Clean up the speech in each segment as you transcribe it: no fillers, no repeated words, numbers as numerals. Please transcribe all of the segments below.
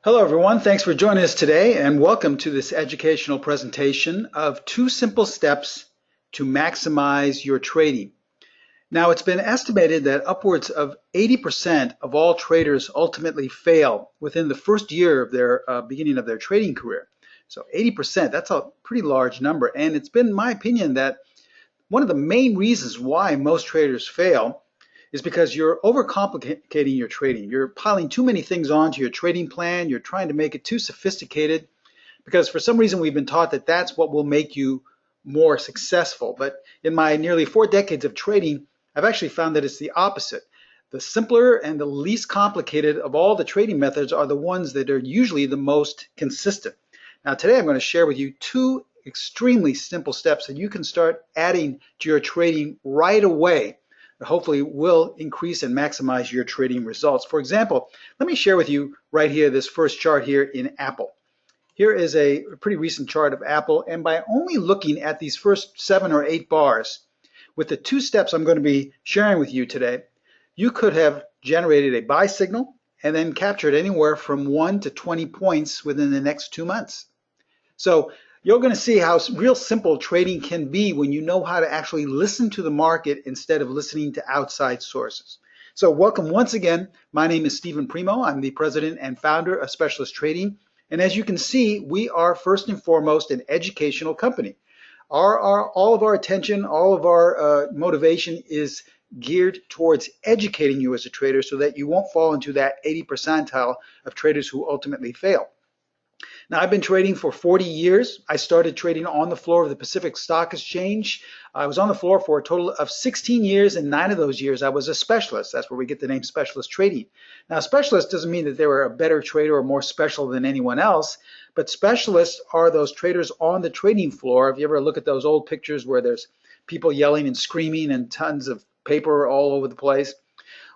Hello everyone, thanks for joining us today and welcome to this educational presentation of 2 simple steps to maximize your trading. Now it's been estimated that upwards of 80% of all traders ultimately fail within the first year of their beginning of their trading career. So 80%, that's a pretty large number, and it's been my opinion that one of the main reasons why most traders fail is because you're overcomplicating your trading. You're piling too many things onto your trading plan. You're trying to make it too sophisticated because for some reason we've been taught that that's what will make you more successful. But in my nearly 4 decades of trading, I've actually found that it's the opposite. The simpler and the least complicated of all the trading methods are the ones that are usually the most consistent. Now today I'm going to share with you 2 extremely simple steps that you can start adding to your trading right away. Hopefully will increase and maximize your trading results. For example, let me share with you right here this first chart here in Apple. Here is a pretty recent chart of Apple, and by only looking at these first 7 or 8 bars, with the 2 steps I'm going to be sharing with you today, you could have generated a buy signal and then captured anywhere from 1 to 20 points within the next 2 months. So you're going to see how real simple trading can be when you know how to actually listen to the market instead of listening to outside sources. So welcome once again. My name is Steven Primo. I'm the president and founder of Specialist Trading. And as you can see, we are first and foremost an educational company. All of our attention, all of our motivation is geared towards educating you as a trader so that you won't fall into that 80 percentile of traders who ultimately fail. Now, I've been trading for 40 years. I started trading on the floor of the Pacific Stock Exchange. I was on the floor for a total of 16 years, and 9 of those years I was a specialist. That's where we get the name specialist trading. Now, specialist doesn't mean that they were a better trader or more special than anyone else, but specialists are those traders on the trading floor. If you ever look at those old pictures where there's people yelling and screaming and tons of paper all over the place,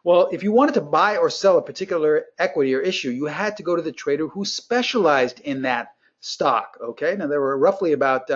well, if you wanted to buy or sell a particular equity or issue, you had to go to the trader who specialized in that stock. Okay, now there were roughly about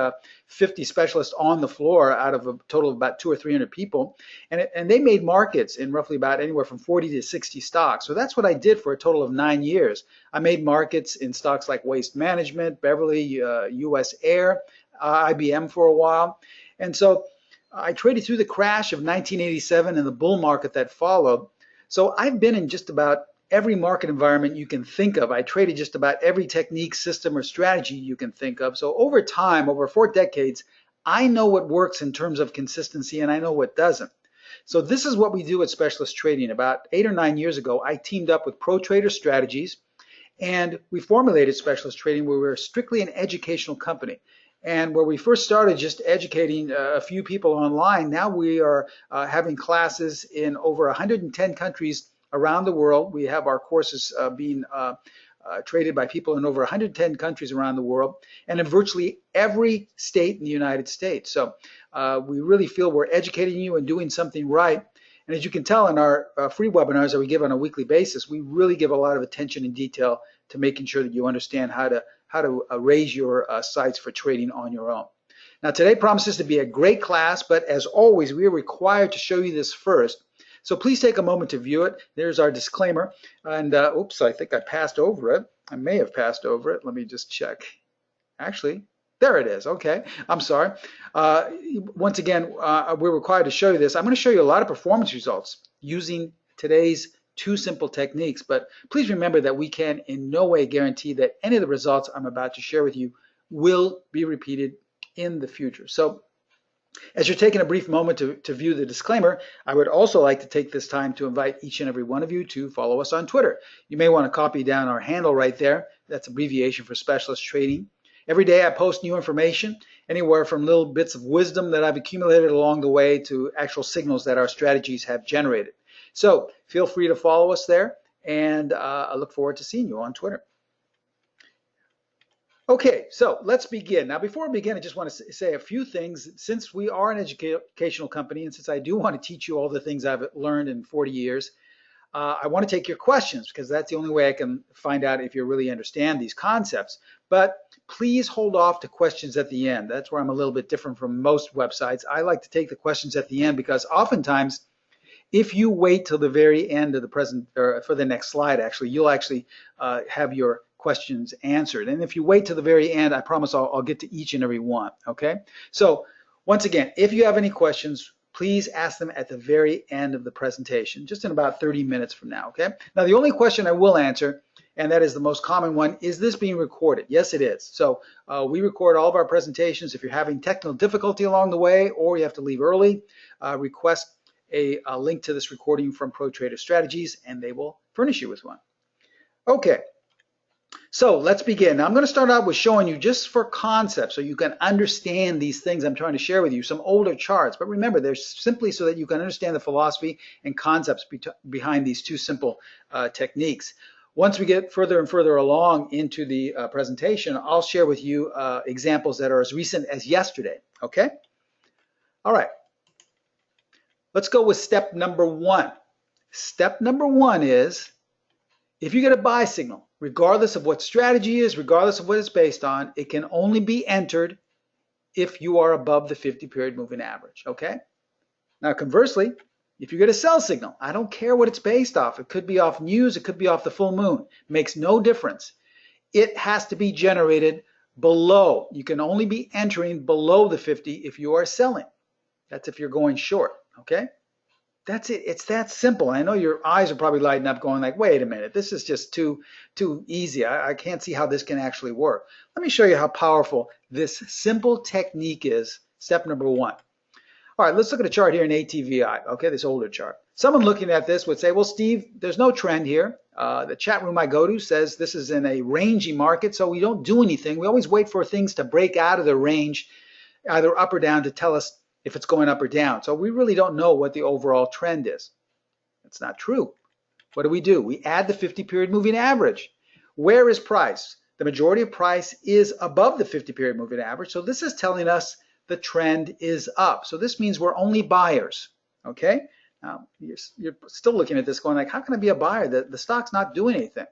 50 specialists on the floor out of a total of about 200 or 300 people, and they made markets in roughly about anywhere from 40 to 60 stocks. So that's what I did for a total of 9 years. I made markets in stocks like Waste Management, Beverly, US Air, IBM for a while, and so I traded through the crash of 1987 and the bull market that followed. So I've been in just about every market environment you can think of. I traded just about every technique, system, or strategy you can think of. So over time, over 4 decades, I know what works in terms of consistency and I know what doesn't. So this is what we do at Specialist Trading. About 8 or 9 years ago, I teamed up with Pro Trader Strategies and we formulated Specialist Trading where we're strictly an educational company. And where we first started just educating a few people online, now we are having classes in over 110 countries around the world. We have our courses being traded by people in over 110 countries around the world and in virtually every state in the United States. So we really feel we're educating you and doing something right. And as you can tell in our free webinars that we give on a weekly basis, we really give a lot of attention and detail to making sure that you understand how to raise your sites for trading on your own. Now today promises to be a great class, but as always, we are required to show you this first. So please take a moment to view it. There's our disclaimer. And oops, I think I passed over it. I may have passed over it. Let me just check. Actually, there it is. Okay, I'm sorry. Once again, we're required to show you this. I'm going to show you a lot of performance results using today's 2 simple techniques, but please remember that we can in no way guarantee that any of the results I'm about to share with you will be repeated in the future. So as you're taking a brief moment to view the disclaimer, I would also like to take this time to invite each and every one of you to follow us on Twitter. You may want to copy down our handle right there. That's abbreviation for Specialist Trading. Every day I post new information, anywhere from little bits of wisdom that I've accumulated along the way to actual signals that our strategies have generated. So feel free to follow us there, and I look forward to seeing you on Twitter. Okay, so let's begin. Now, before we begin, I just want to say a few things. Since we are an educational company, and since I do want to teach you all the things I've learned in 40 years, I want to take your questions because that's the only way I can find out if you really understand these concepts. But please hold off to questions at the end. That's where I'm a little bit different from most websites. I like to take the questions at the end because oftentimes if you wait till the very end of the present, or for the next slide, actually, you'll actually have your questions answered. And if you wait to the very end, I promise I'll get to each and every one, okay? So once again, if you have any questions, please ask them at the very end of the presentation, just in about 30 minutes from now, okay? Now, the only question I will answer, and that is the most common one, is this being recorded? Yes, it is. So we record all of our presentations. If you're having technical difficulty along the way or you have to leave early, request a link to this recording from Pro Trader Strategies, and they will furnish you with one. Okay, so let's begin. Now I'm going to start out with showing you, just for concepts, so you can understand these things I'm trying to share with you, some older charts. But remember, they're simply so that you can understand the philosophy and concepts behind these two simple techniques. Once we get further and further along into the presentation, I'll share with you examples that are as recent as yesterday, okay? All right. Let's go with step number one. Step number one is, if you get a buy signal, regardless of what strategy is, regardless of what it's based on, it can only be entered if you are above the 50-period moving average, okay? Now, conversely, if you get a sell signal, I don't care what it's based off. It could be off news, it could be off the full moon. It makes no difference. It has to be generated below. You can only be entering below the 50 if you are selling. That's if you're going short, okay? That's it. It's that simple. I know your eyes are probably lighting up going like, wait a minute, this is just too easy. I can't see how this can actually work. Let me show you how powerful this simple technique is, step number one. All right, let's look at a chart here in ATVI, okay, this older chart. Someone looking at this would say, well, Steve, there's no trend here. The chat room I go to says this is in a rangy market, so we don't do anything. We always wait for things to break out of the range, either up or down, to tell us if it's going up or down. So we really don't know what the overall trend is. That's not true. What do? We add the 50-period moving average. Where is price? The majority of price is above the 50-period moving average. So this is telling us the trend is up. So this means we're only buyers, okay? Now, you're still looking at this going like, how can I be a buyer? The stock's not doing anything.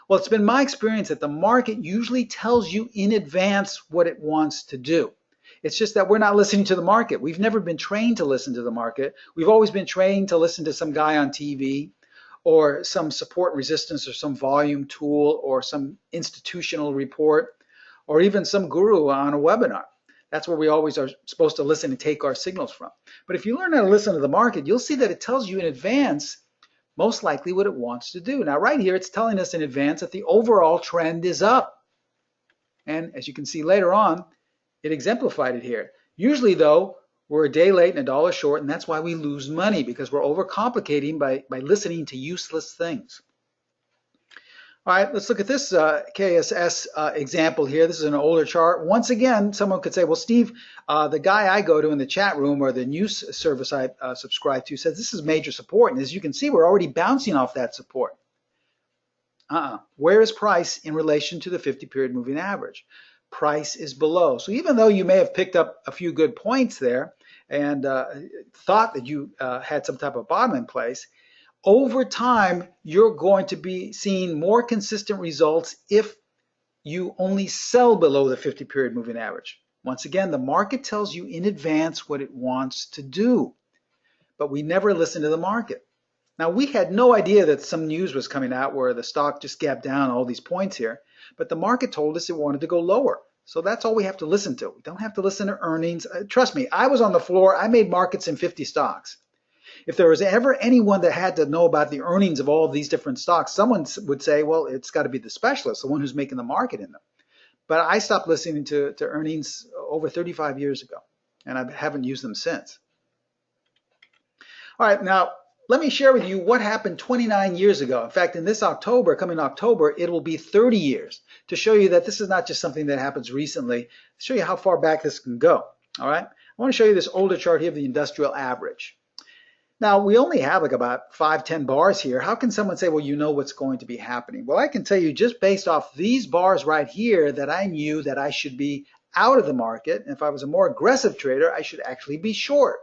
Well, it's been my experience that the market usually tells you in advance what it wants to do. It's just that we're not listening to the market. We've never been trained to listen to the market. We've always been trained to listen to some guy on TV or some support resistance or some volume tool or some institutional report or even some guru on a webinar. That's where we always are supposed to listen and take our signals from. But if you learn how to listen to the market, you'll see that it tells you in advance most likely what it wants to do. Now, right here, it's telling us in advance that the overall trend is up. And as you can see later on, it exemplified it here. Usually, though, we're a day late and a dollar short, and that's why we lose money, because we're overcomplicating by listening to useless things. All right, let's look at this KSS example here. This is an older chart. Once again, someone could say, well, Steve, the guy I go to in the chat room or the news service I subscribe to says this is major support. And as you can see, we're already bouncing off that support. Where is price in relation to the 50-period moving average? Price is below. So even though you may have picked up a few good points there and thought that you had some type of bottom in place, over time, you're going to be seeing more consistent results if you only sell below the 50-period moving average. Once again, the market tells you in advance what it wants to do, but we never listen to the market. Now, we had no idea that some news was coming out where the stock just gapped down all these points here, but the market told us it wanted to go lower. So that's all we have to listen to. We don't have to listen to earnings. Trust me, I was on the floor. I made markets in 50 stocks. If there was ever anyone that had to know about the earnings of all of these different stocks, someone would say, well, it's got to be the specialist, the one who's making the market in them. But I stopped listening to earnings over 35 years ago, and I haven't used them since. All right, now let me share with you what happened 29 years ago. In fact, in this October, coming October, it will be 30 years to show you that this is not just something that happens recently, to show you how far back this can go. All right, I want to show you this older chart here of the industrial average. Now, we only have like about 5-10 bars here. How can someone say, well, you know what's going to be happening? Well, I can tell you just based off these bars right here that I knew that I should be out of the market. And if I was a more aggressive trader, I should actually be short.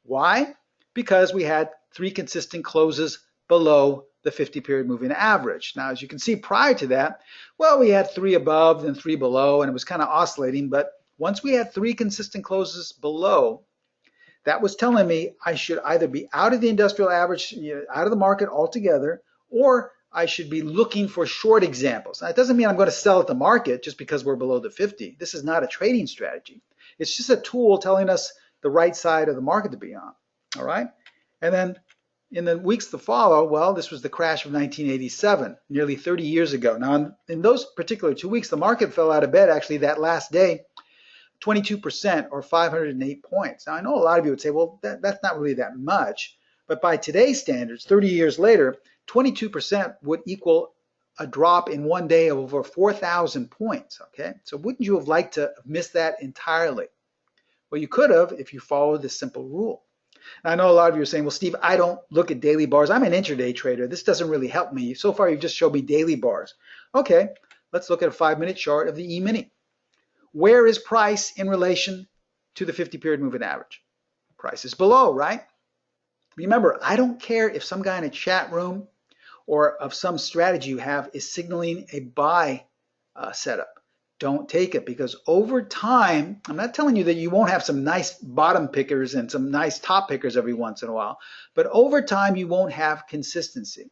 Why? Because we had 3 consistent closes below the 50-period moving average. Now, as you can see prior to that, well, we had 3 above, then 3 below, and it was kind of oscillating. But once we had 3 consistent closes below, that was telling me I should either be out of the industrial average, out of the market altogether, or I should be looking for short examples. Now, it doesn't mean I'm going to sell at the market just because we're below the 50. This is not a trading strategy. It's just a tool telling us the right side of the market to be on. All right? And then in the weeks to follow, well, this was the crash of 1987, nearly 30 years ago. Now, in those particular 2 weeks, the market fell out of bed actually that last day, 22% or 508 points. Now, I know a lot of you would say, well, that's not really that much. But by today's standards, 30 years later, 22% would equal a drop in one day of over 4,000 points, okay? So wouldn't you have liked to have missed that entirely? Well, you could have if you followed this simple rule. Now, I know a lot of you are saying, well, Steve, I don't look at daily bars. I'm an intraday trader. This doesn't really help me. So far, you've just showed me daily bars. Okay, let's look at a 5-minute chart of the E-mini. Where is price in relation to the 50-period moving average? Price is below, right? Remember, I don't care if some guy in a chat room or of some strategy you have is signaling a buy setup. Don't take it, because over time, I'm not telling you that you won't have some nice bottom pickers and some nice top pickers every once in a while, but over time you won't have consistency.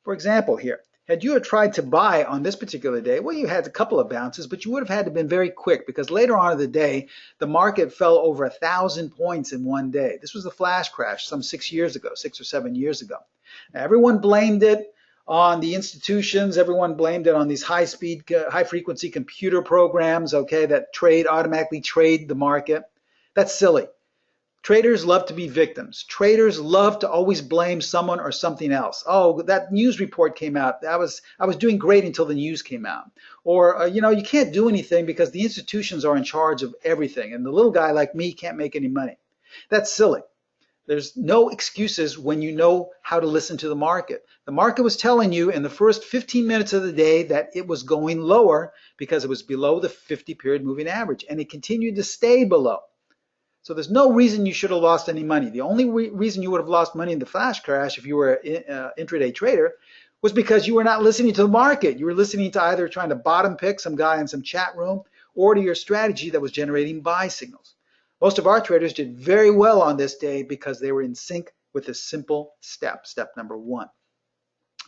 For example here, had you tried to buy on this particular day, well, you had a couple of bounces, but you would have had to have been very quick, because later on in the day, the market fell over 1,000 points in one day. This was the flash crash some 6 years ago, 6 or 7 years ago. Now, everyone blamed it on the institutions. Everyone blamed it on these high-speed, high-frequency computer programs, okay, that automatically trade the market. That's silly. Traders love to be victims. Traders love to always blame someone or something else. Oh, that news report came out. I was doing great until the news came out. Or, you know, you can't do anything because the institutions are in charge of everything, and the little guy like me can't make any money. That's silly. There's no excuses when you know how to listen to the market. The market was telling you in the first 15 minutes of the day that it was going lower because it was below the 50-period moving average, and it continued to stay below. So there's no reason you should have lost any money. The only reason you would have lost money in the flash crash if you were an intraday trader was because you were not listening to the market. You were listening to either trying to bottom pick some guy in some chat room or to your strategy that was generating buy signals. Most of our traders did very well on this day because they were in sync with a simple step, step number 1.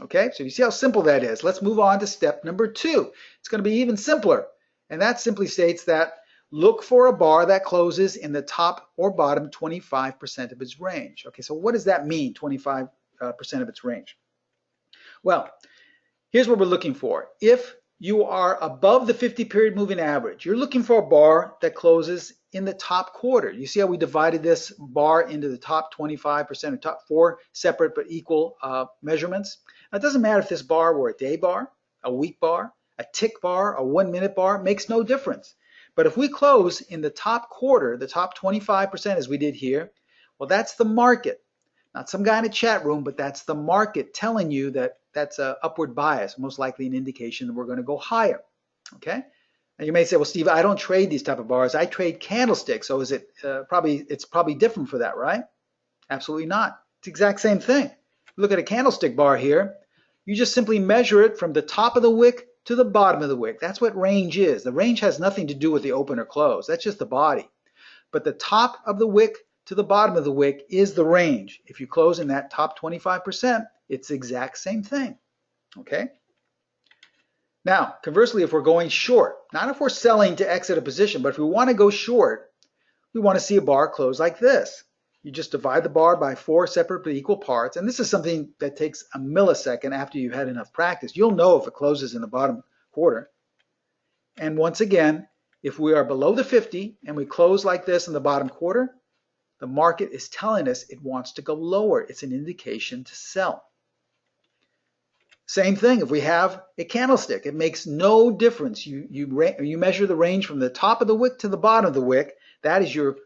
Okay, so you see how simple that is. Let's move on to step number 2. It's going to be even simpler, and that simply states that look for a bar that closes in the top or bottom 25% of its range. Okay, so what does that mean, 25% of its range? Well, here's what we're looking for. If you are above the 50-period moving average, you're looking for a bar that closes in the top quarter. You see how we divided this bar into the top 25% or top 4 separate but equal measurements? Now, it doesn't matter if this bar were a day bar, a week bar, a tick bar, a 1-minute bar, makes no difference. But if we close in the top quarter, the top 25% as we did here, well, that's the market. Not some guy in a chat room, but that's the market telling you that that's an upward bias, most likely an indication that we're going to go higher. Okay? And you may say, well, Steve, I don't trade these type of bars. I trade candlesticks. So is it it's probably different for that, right? Absolutely not. It's the exact same thing. Look at a candlestick bar here. You just simply measure it from the top of the wick to the bottom of the wick. That's what range is. The range has nothing to do with the open or close. That's just the body. But the top of the wick to the bottom of the wick is the range. If you close in that top 25%, it's the exact same thing. Okay? Now, conversely, if we're going short, not if we're selling to exit a position, but if we want to go short, we want to see a bar close like this. You just divide the bar by 4 separate but equal parts, and this is something that takes a millisecond after you've had enough practice. You'll know if it closes in the bottom quarter. And once again, if we are below the 50 and we close like this in the bottom quarter, the market is telling us it wants to go lower. It's an indication to sell. Same thing if we have a candlestick. It makes no difference. You measure the range from the top of the wick to the bottom of the wick. That is your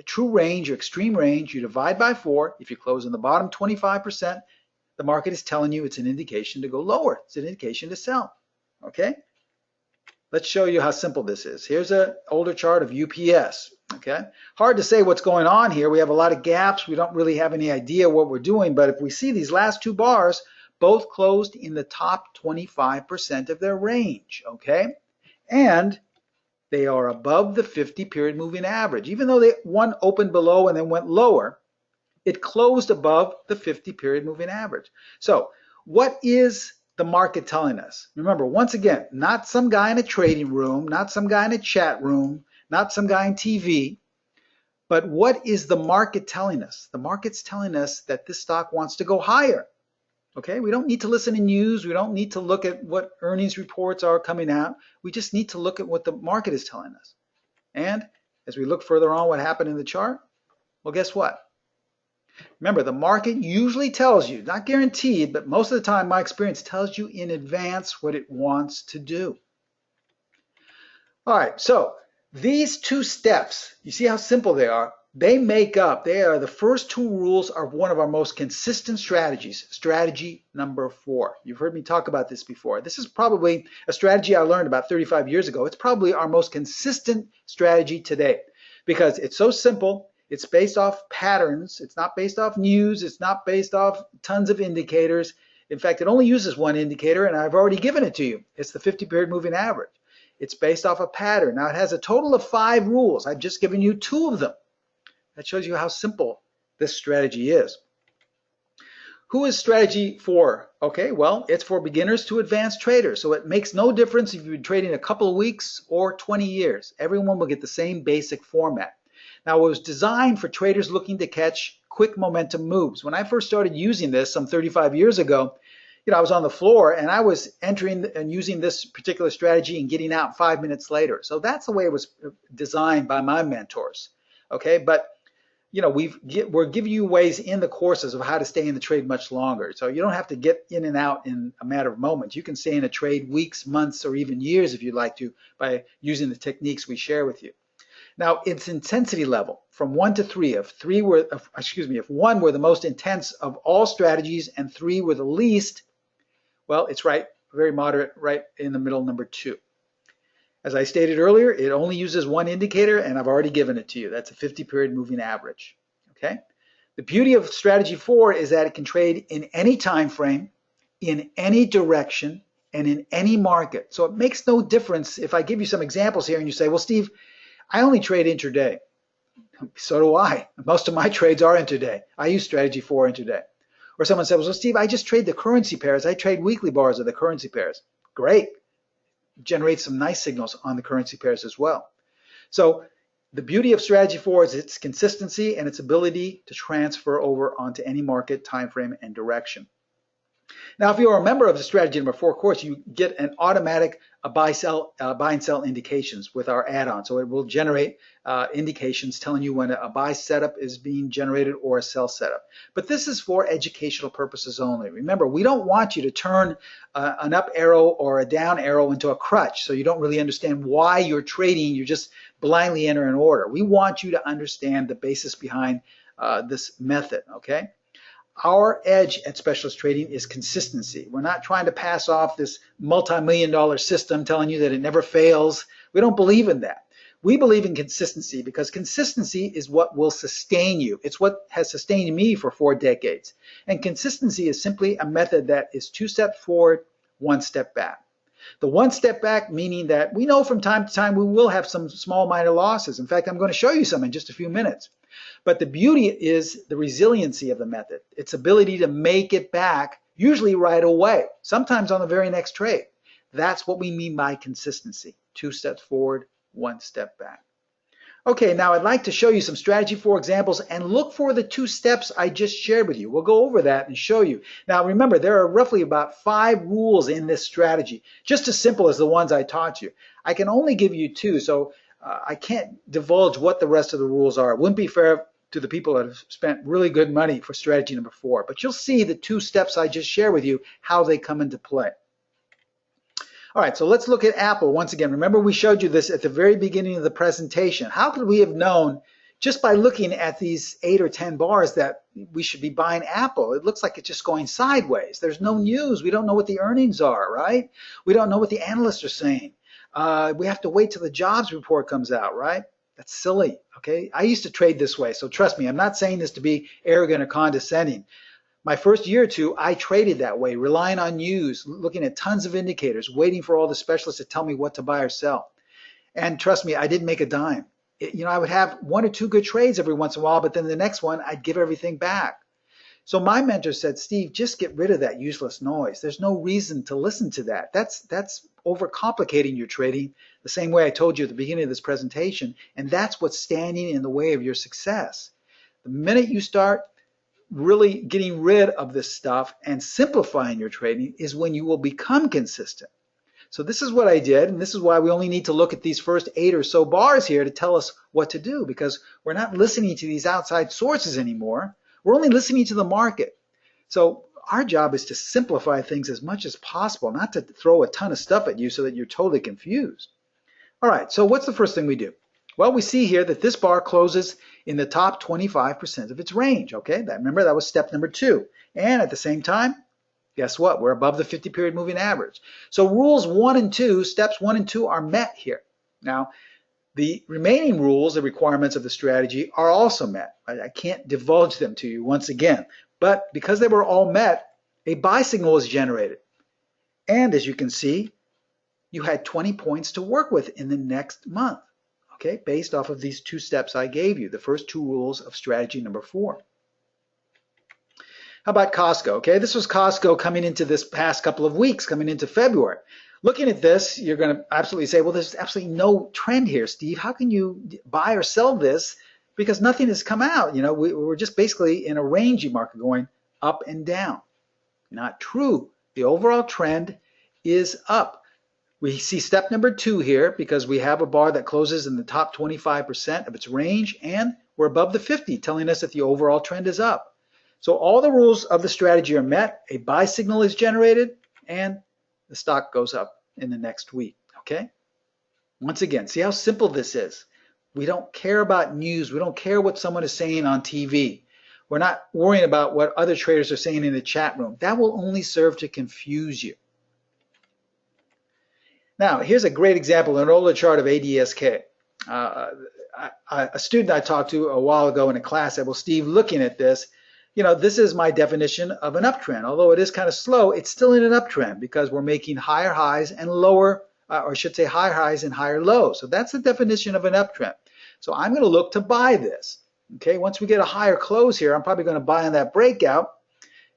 true range, your extreme range. You divide by 4. If you close in the bottom 25%, the market is telling you it's an indication to go lower. It's an indication to sell. Okay? Let's show you how simple this is. Here's an older chart of UPS. Okay? Hard to say what's going on here. We have a lot of gaps. We don't really have any idea what we're doing. But if we see these last 2 bars, both closed in the top 25% of their range. Okay? And they are above the 50-period moving average. Even though one opened below and then went lower, it closed above the 50-period moving average. So what is the market telling us? Remember, once again, not some guy in a trading room, not some guy in a chat room, not some guy on TV, but what is the market telling us? The market's telling us that this stock wants to go higher. Okay, we don't need to listen to news. We don't need to look at what earnings reports are coming out. We just need to look at what the market is telling us. And as we look further on what happened in the chart, well, guess what? Remember, the market usually tells you, not guaranteed, but most of the time my experience tells you in advance what it wants to do. All right, so these two steps, you see how simple they are? They are the first two rules of one of our most consistent strategies, strategy number 4. You've heard me talk about this before. This is probably a strategy I learned about 35 years ago. It's probably our most consistent strategy today because it's so simple. It's based off patterns. It's not based off news. It's not based off tons of indicators. In fact, it only uses one indicator, and I've already given it to you. It's the 50-period moving average. It's based off a pattern. Now, it has a total of 5 rules. I've just given you 2 of them. That shows you how simple this strategy is. Who is strategy for? Okay, well, it's for beginners to advanced traders. So it makes no difference if you've been trading a couple of weeks or 20 years. Everyone will get the same basic format. Now, it was designed for traders looking to catch quick momentum moves. When I first started using this some 35 years ago, I was on the floor and I was entering and using this particular strategy and getting out 5 minutes later. So that's the way it was designed by my mentors. Okay, but we're giving you ways in the courses of how to stay in the trade much longer. So you don't have to get in and out in a matter of moments. You can stay in a trade weeks, months, or even years if you'd like to by using the techniques we share with you. Now, its intensity level from 1 to 3. If 1 were the most intense of all strategies and 3 were the least, well, it's very moderate, right in the middle, number 2. As I stated earlier, it only uses one indicator, and I've already given it to you. That's a 50-period moving average. Okay. The beauty of strategy 4 is that it can trade in any time frame, in any direction, and in any market. So it makes no difference if I give you some examples here and you say, well, Steve, I only trade intraday. So do I. Most of my trades are intraday. I use strategy 4 intraday. Or someone says, well, Steve, I just trade the currency pairs. I trade weekly bars of the currency pairs. Great. Generate some nice signals on the currency pairs as well. So the beauty of strategy 4 is its consistency and its ability to transfer over onto any market, time frame, and direction. Now, if you're a member of the strategy number 4 course, you get an automatic buy and sell indications with our add-on. So it will generate indications telling you when a buy setup is being generated or a sell setup. But this is for educational purposes only. Remember, we don't want you to turn an up arrow or a down arrow into a crutch so you don't really understand why you're trading. You just blindly enter an order. We want you to understand the basis behind this method, okay? Our edge at specialist trading is consistency. We're not trying to pass off this multi-million-dollar system telling you that it never fails. We don't believe in that. We believe in consistency because consistency is what will sustain you. It's what has sustained me for 4 decades. And consistency is simply a method that is 2 steps forward, 1 step back. The 1 step back meaning that we know from time to time we will have some small minor losses. In fact, I'm going to show you some in just a few minutes. But the beauty is the resiliency of the method, its ability to make it back, usually right away, sometimes on the very next trade. That's what we mean by consistency. 2 steps forward, 1 step back. Okay, now I'd like to show you some strategy 4 examples and look for the 2 steps I just shared with you. We'll go over that and show you. Now remember, there are roughly about 5 rules in this strategy, just as simple as the ones I taught you. I can only give you 2, so I can't divulge what the rest of the rules are. It wouldn't be fair to the people that have spent really good money for strategy number 4. But you'll see the 2 steps I just shared with you, how they come into play. All right, so let's look at Apple once again. Remember, we showed you this at the very beginning of the presentation. How could we have known just by looking at these 8 or 10 bars that we should be buying Apple? It looks like it's just going sideways. There's no news. We don't know what the earnings are, right? We don't know what the analysts are saying. We have to wait till the jobs report comes out, right? That's silly, okay? I used to trade this way, so trust me, I'm not saying this to be arrogant or condescending. My first year or 2, I traded that way, relying on news, looking at tons of indicators, waiting for all the specialists to tell me what to buy or sell. And trust me, I didn't make a dime. I would have 1 or 2 good trades every once in a while, but then the next one, I'd give everything back. So my mentor said, Steve, just get rid of that useless noise. There's no reason to listen to that. That's overcomplicating your trading, the same way I told you at the beginning of this presentation, and that's what's standing in the way of your success. The minute you start really getting rid of this stuff and simplifying your trading is when you will become consistent. So this is what I did, and this is why we only need to look at these first 8 or so bars here to tell us what to do, because we're not listening to these outside sources anymore. We're only listening to the market. So our job is to simplify things as much as possible, not to throw a ton of stuff at you so that you're totally confused. All right, so what's the first thing we do? Well, we see here that this bar closes in the top 25% of its range, okay? Remember, that was step number 2. And at the same time, guess what? We're above the 50-period moving average. So rules 1 and 2, steps 1 and 2 are met here. Now, the remaining rules, the requirements of the strategy are also met. I can't divulge them to you once again, but because they were all met, a buy signal is generated. And as you can see, you had 20 points to work with in the next month, okay, based off of these 2 steps I gave you, the first 2 rules of strategy number 4. How about Costco? Okay, this was Costco coming into this past couple of weeks, coming into February. Looking at this, you're going to absolutely say, well, there's absolutely no trend here, Steve. How can you buy or sell this? Because nothing has come out. You know, we're just basically in a ranging market going up and down. Not true. The overall trend is up. We see step number 2 here because we have a bar that closes in the top 25% of its range, and we're above the 50, telling us that the overall trend is up. So all the rules of the strategy are met, a buy signal is generated, and the stock goes up in the next week, okay? Once again, see how simple this is. We don't care about news. We don't care what someone is saying on TV. We're not worrying about what other traders are saying in the chat room. That will only serve to confuse you. Now, here's a great example, an older chart of ADSK. A student I talked to a while ago in a class said, well, Steve, looking at this, you know, this is my definition of an uptrend. Although it is kind of slow, it's still in an uptrend because we're making higher highs and lower, or I should say higher highs and higher lows. So that's the definition of an uptrend. So I'm going to look to buy this. Okay, once we get a higher close here, I'm probably going to buy on that breakout.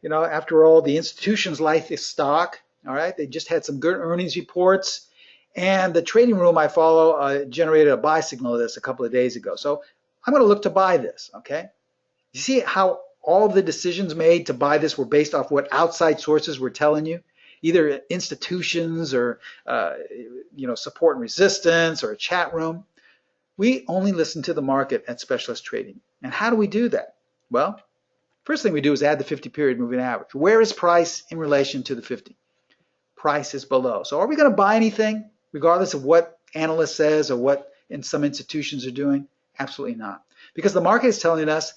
You know, after all, the institutions like this stock. All right, they just had some good earnings reports. And the trading room I follow generated a buy signal of this a couple of days ago. So I'm going to look to buy this, okay? You see how all of the decisions made to buy this were based off what outside sources were telling you? Either institutions or, you know, support and resistance or a chat room. We only listen to the market at Specialist Trading. And how do we do that? Well, first thing we do is add the 50-period moving average. Where is price in relation to the 50? Price is below. So are we going to buy anything regardless of what analyst says or what some institutions are doing? Absolutely not. Because the market is telling us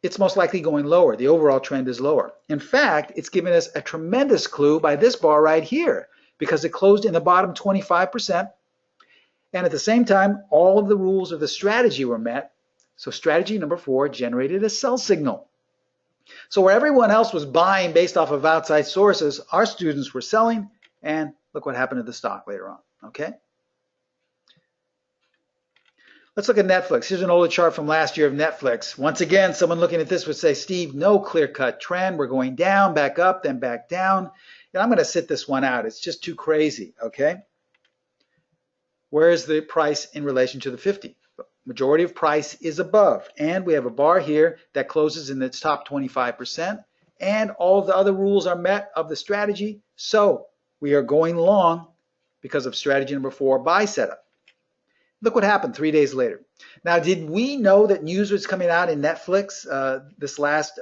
it's most likely going lower. The overall trend is lower. In fact, it's given us a tremendous clue by this bar right here because it closed in the bottom 25%. And at the same time, all of the rules of the strategy were met. So strategy number 4 generated a sell signal. So where everyone else was buying based off of outside sources, our students were selling, and look what happened to the stock later on, okay? Let's look at Netflix. Here's an older chart from last year of Netflix. Once again, someone looking at this would say, Steve, no clear-cut trend. We're going down, back up, then back down. And I'm going to sit this one out. It's just too crazy, okay? Where is the price in relation to the 50? Majority of price is above. And we have a bar here that closes in its top 25%. And all the other rules are met of the strategy. So we are going long because of strategy number 4, buy setup. Look what happened 3 days later. Now, did we know that news was coming out in Netflix this last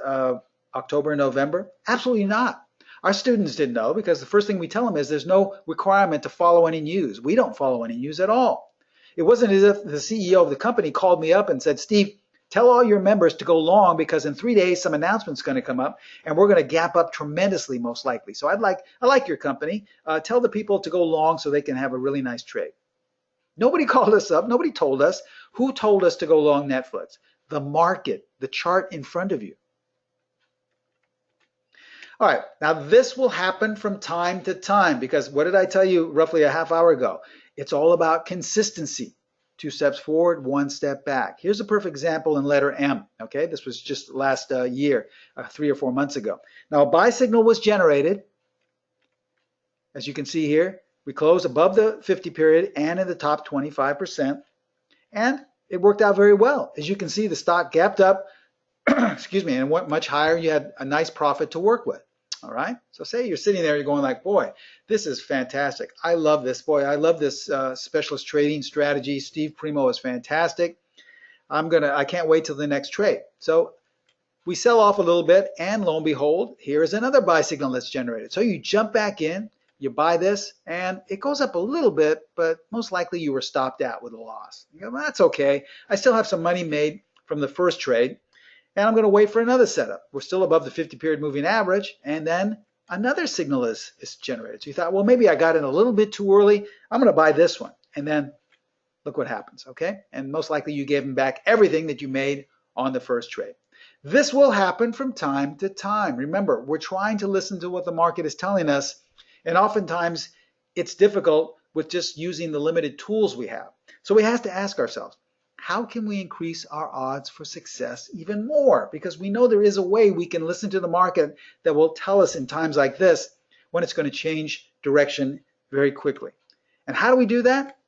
October and November? Absolutely not. Our students didn't know because the first thing we tell them is there's no requirement to follow any news. We don't follow any news at all. It wasn't as if the CEO of the company called me up and said, Steve, tell all your members to go long because in 3 days some announcement's going to come up and we're going to gap up tremendously most likely. So I like your company. Tell the people to go long so they can have a really nice trade. Nobody called us up. Nobody told us. Who told us to go long Netflix? The market, the chart in front of you. All right, now this will happen from time to time because what did I tell you roughly a half hour ago? It's all about consistency. 2 steps forward, 1 step back. Here's a perfect example in letter M. Okay, this was just last year, 3 or 4 months ago. Now a buy signal was generated. As you can see here, we closed above the 50 period and in the top 25%. And it worked out very well. As you can see, the stock gapped up, excuse me, and went much higher. You had a nice profit to work with. All right. So say you're sitting there, you're going like, boy, this is fantastic. I love this. Boy, I love this specialist trading strategy. Steve Primo is fantastic. I can't wait till the next trade. So we sell off a little bit, and lo and behold, here is another buy signal that's generated. So you jump back in, you buy this, and it goes up a little bit, but most likely you were stopped out with a loss. You go, well, that's okay. I still have some money made from the first trade, and I'm going to wait for another setup. We're still above the 50-period moving average, and then another signal is generated. So you thought, well, maybe I got in a little bit too early. I'm going to buy this one. And then look what happens, okay? And most likely you gave them back everything that you made on the first trade. This will happen from time to time. Remember, we're trying to listen to what the market is telling us, and oftentimes it's difficult with just using the limited tools we have. So we have to ask ourselves, how can we increase our odds for success even more? Because we know there is a way we can listen to the market that will tell us in times like this when it's going to change direction very quickly. And how do we do that?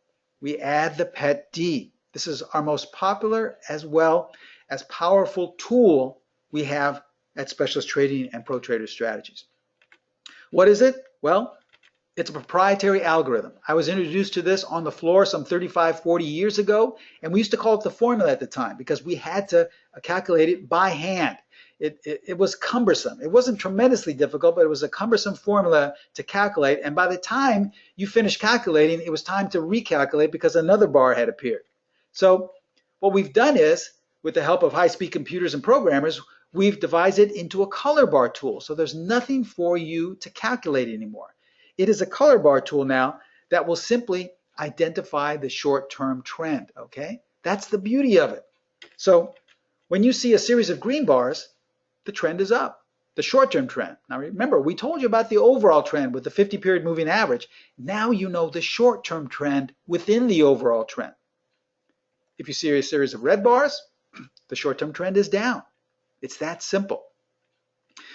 We add the PET D. This is our most popular as well as powerful tool we have at Specialist Trading and Pro Trader Strategies. What is it? Well, it's a proprietary algorithm. I was introduced to this on the floor some 35, 40 years ago, and we used to call it the formula at the time because we had to calculate it by hand. It was cumbersome. It wasn't tremendously difficult, but it was a cumbersome formula to calculate, and by the time you finished calculating, it was time to recalculate because another bar had appeared. So what we've done is, with the help of high-speed computers and programmers, we've devised it into a color bar tool. So there's nothing for you to calculate anymore. It is a color bar tool now that will simply identify the short-term trend, okay? That's the beauty of it. So when you see a series of green bars, the trend is up, the short-term trend. Now remember, we told you about the overall trend with the 50-period moving average. Now you know the short-term trend within the overall trend. If you see a series of red bars, the short-term trend is down. It's that simple.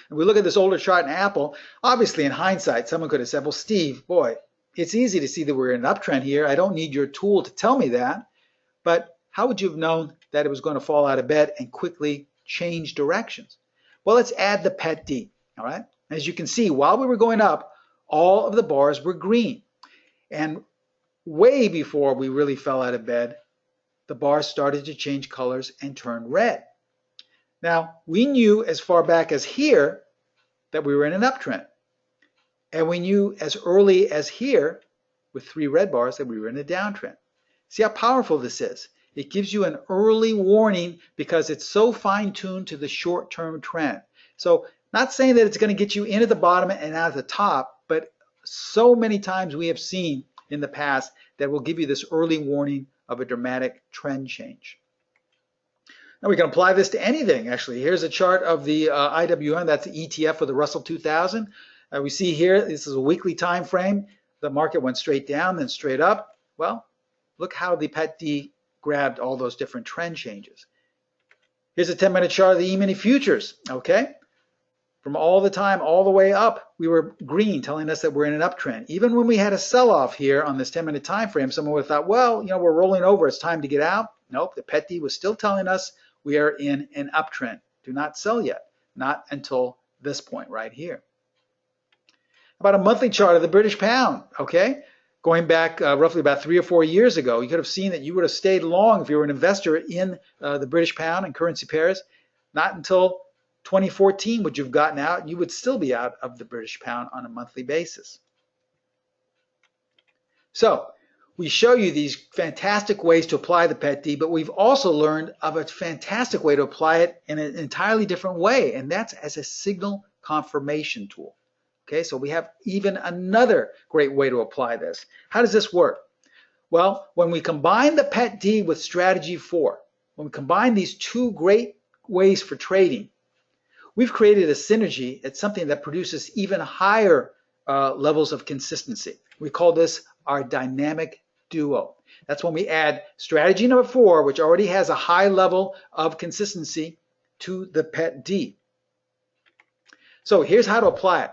And we look at this older chart in Apple. Obviously, in hindsight, someone could have said, well, Steve, boy, it's easy to see that we're in an uptrend here. I don't need your tool to tell me that. But how would you have known that it was going to fall out of bed and quickly change directions? Well, let's add the PET D, all right? As you can see, while we were going up, all of the bars were green. And way before we really fell out of bed, the bars started to change colors and turn red. Now, we knew as far back as here that we were in an uptrend. And we knew as early as here, with 3 red bars, that we were in a downtrend. See how powerful this is? It gives you an early warning because it's so fine-tuned to the short-term trend. So not saying that it's going to get you in at the bottom and out at the top, but so many times we have seen in the past that will give you this early warning of a dramatic trend change. Now we can apply this to anything, actually. Here's a chart of the IWM, that's the ETF for the Russell 2000. We see here, this is a weekly time frame. The market went straight down, then straight up. Well, look how the PET D grabbed all those different trend changes. Here's a 10-minute chart of the E-mini futures, okay? From all the time, all the way up, we were green, telling us that we're in an uptrend. Even when we had a sell-off here on this 10-minute time frame, someone would have thought, well, you know, we're rolling over, it's time to get out. Nope, the PET D was still telling us we are in an uptrend. Do not sell yet, not until this point right here. About a monthly chart of the British pound, okay? Going back roughly about 3 or 4 years ago, you could have seen that you would have stayed long if you were an investor in the British pound and currency pairs. Not until 2014 would you have gotten out, you would still be out of the British pound on a monthly basis. So we show you these fantastic ways to apply the PET D, but we've also learned of a fantastic way to apply it in an entirely different way, and that's as a signal confirmation tool. Okay, so we have even another great way to apply this. How does this work? Well, when we combine the PET D with strategy 4, when we combine these 2 great ways for trading, we've created a synergy. It's something that produces even higher levels of consistency. We call this our dynamic duo. That's when we add strategy number 4, which already has a high level of consistency, to the pet D. So here's how to apply it.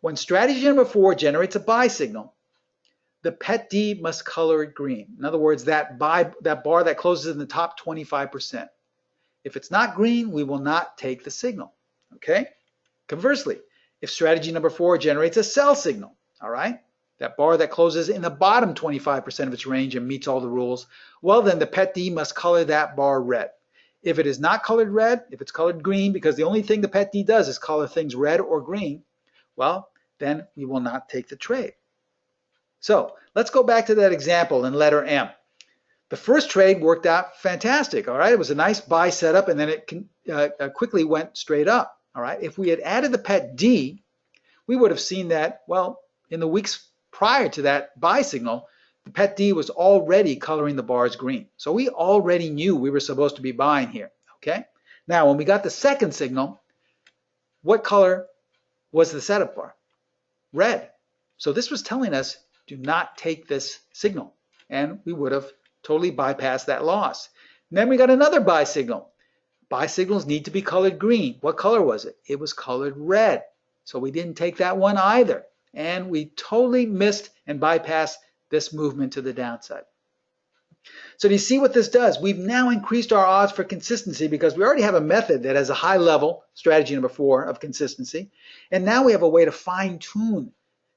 When strategy number 4 generates a buy signal, the pet D must color it green. In other words, that bar that closes in the top 25%. If it's not green, we will not take the signal. Okay? Conversely, if strategy number 4 generates a sell signal, all right, that bar that closes in the bottom 25% of its range and meets all the rules, well then the pet D must color that bar red. If it is not colored red, if it's colored green, because the only thing the pet D does is color things red or green, well, then we will not take the trade. So let's go back to that example in letter M. The first trade worked out fantastic, all right? It was a nice buy setup, and then it quickly went straight up, all right? If we had added the pet D, we would have seen that, well, in the weeks prior to that buy signal, the pet D was already coloring the bars green. So we already knew we were supposed to be buying here, okay? Now, when we got the second signal, what color was the setup bar? Red. So this was telling us, do not take this signal. And we would have totally bypassed that loss. And then we got another buy signal. Buy signals need to be colored green. What color was it? It was colored red. So we didn't take that one either. And we totally missed and bypassed this movement to the downside. So do you see what this does? We've now increased our odds for consistency because we already have a method that has a high level, strategy number 4, of consistency. And now we have a way to fine tune,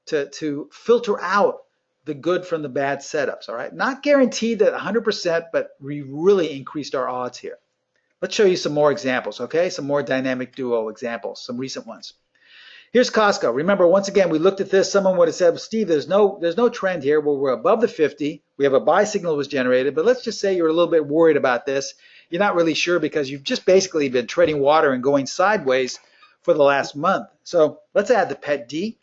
to filter out the good from the bad setups, all right? Not guaranteed that 100%, but we really increased our odds here. Let's show you some more examples, okay? Some more dynamic duo examples, some recent ones. Here's Costco. Remember, once again, we looked at this. Someone would have said, well, Steve, there's no trend here where we're above the 50. We have a buy signal was generated, but let's just say you're a little bit worried about this. You're not really sure because you've just basically been treading water and going sideways for the last month. So let's add the pet D.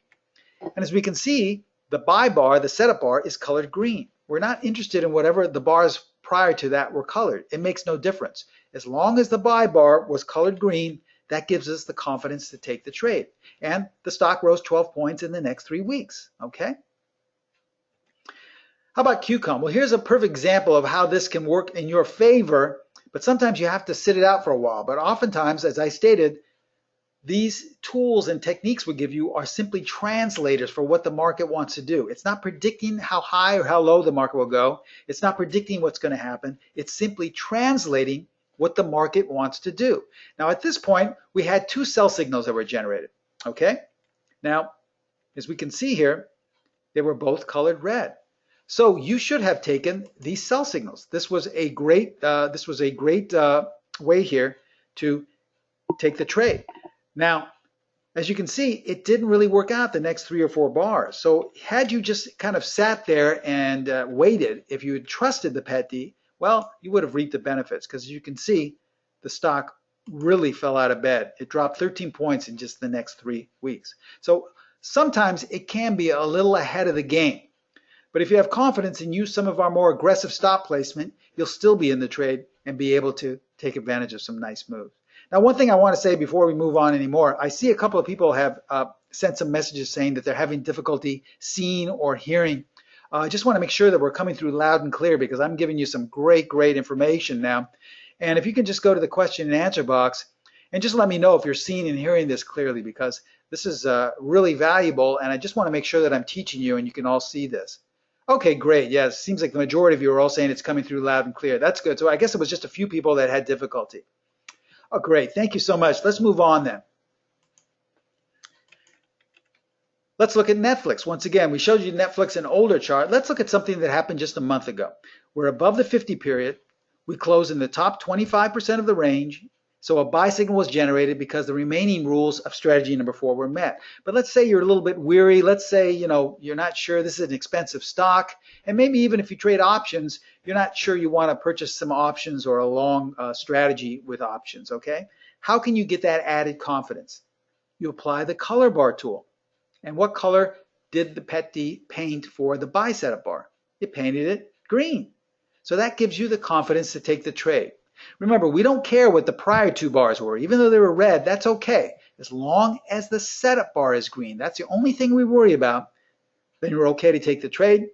And as we can see, the buy bar, the setup bar, is colored green. We're not interested in whatever the bars prior to that were colored. It makes no difference. As long as the buy bar was colored green, that gives us the confidence to take the trade. And the stock rose 12 points in the next 3 weeks, okay? How about QCOM? Well, here's a perfect example of how this can work in your favor, but sometimes you have to sit it out for a while. But oftentimes, as I stated, these tools and techniques we give you are simply translators for what the market wants to do. It's not predicting how high or how low the market will go. It's not predicting what's going to happen. It's simply translating what the market wants to do. Now, at this point, we had 2 sell signals that were generated, okay? Now, as we can see here, they were both colored red. So you should have taken these sell signals. This was a great way here to take the trade. Now, as you can see, it didn't really work out the next 3 or 4 bars. So had you just kind of sat there and waited, if you had trusted the pet D, well, you would have reaped the benefits because as you can see, the stock really fell out of bed. It dropped 13 points in just the next 3 weeks. So sometimes it can be a little ahead of the game. But if you have confidence and use some of our more aggressive stop placement, you'll still be in the trade and be able to take advantage of some nice moves. Now, one thing I want to say before we move on anymore, I see a couple of people have sent some messages saying that they're having difficulty seeing or hearing. I just want to make sure that we're coming through loud and clear because I'm giving you some great information now. And if you can just go to the question and answer box and just let me know if you're seeing and hearing this clearly because this is really valuable and I just want to make sure that I'm teaching you and you can all see this. Okay, great. Yes, it seems like the majority of you are all saying it's coming through loud and clear. That's good. So I guess it was just a few people that had difficulty. Oh, great. Thank you so much. Let's move on then. Let's look at Netflix. Once again, we showed you Netflix, an older chart. Let's look at something that happened just a month ago. We're above the 50 period. We closed in the top 25% of the range. So a buy signal was generated because the remaining rules of strategy number 4 were met. But let's say you're a little bit weary. Let's say, you're not sure this is an expensive stock. And maybe even if you trade options, you're not sure you want to purchase some options or a long strategy with options, okay? How can you get that added confidence? You apply the color bar tool. And what color did the pet D paint for the buy setup bar? It painted it green. So that gives you the confidence to take the trade. Remember, we don't care what the prior 2 bars were. Even though they were red, that's okay. As long as the setup bar is green, that's the only thing we worry about, then you're okay to take the trade.